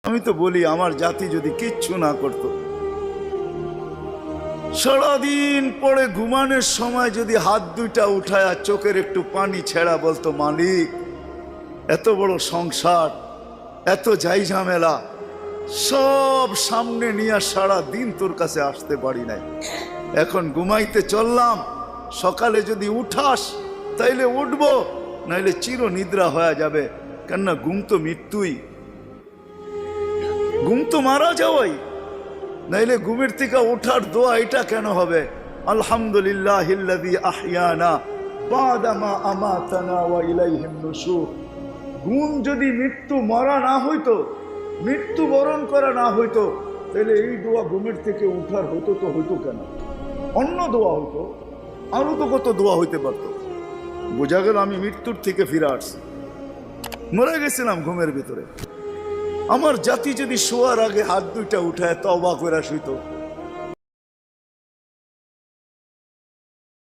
আমি তো বলি আমার জাতি যদি কিচ্ছু না করত, সারাদিন পরে ঘুমানোর সময় যদি হাত দুইটা উঠায় আর চোখের একটু পানি ছেড়া বলতো, মালিক এত বড় সংসার, এত যাই ঝামেলা সব সামনে নিয়ে সারা দিন তোর কাছে আসতে পারি নাই, এখন ঘুমাইতে চললাম, সকালে যদি উঠাস তাইলে উঠবো, নাইলে চির নিদ্রা হয়ে যাবে। কেননা ঘুম তো মৃত্যুই, ঘুম তো মারা যাওয়াই, নাইলে ঘুমের থেকে ওঠার দোয়া এটা কেন হবে? আলহামদুলিল্লাহিল্লাযী আহইয়ানা বাদা মা আমাতানা ওয়া ইলাইহিন নুশুর। ঘুম যদি মৃত্যু মরা না হইতো, মৃত্যু বরণ করা না হইতো, তাহলে এই দোয়া ঘুমের থেকে উঠার হতো তো হইতো কেন? অন্য দোয়া হইতো, আরো তো কত দোয়া হইতে পারতো। বোঝা গেল আমি মৃত্যুর থেকে ফিরে আসছি, মরে গেছিলাম ঘুমের ভিতরে। আমার জাতি যদি শোয়ার আগে হাত দুইটা উঠায় তওবা করে শুইতো,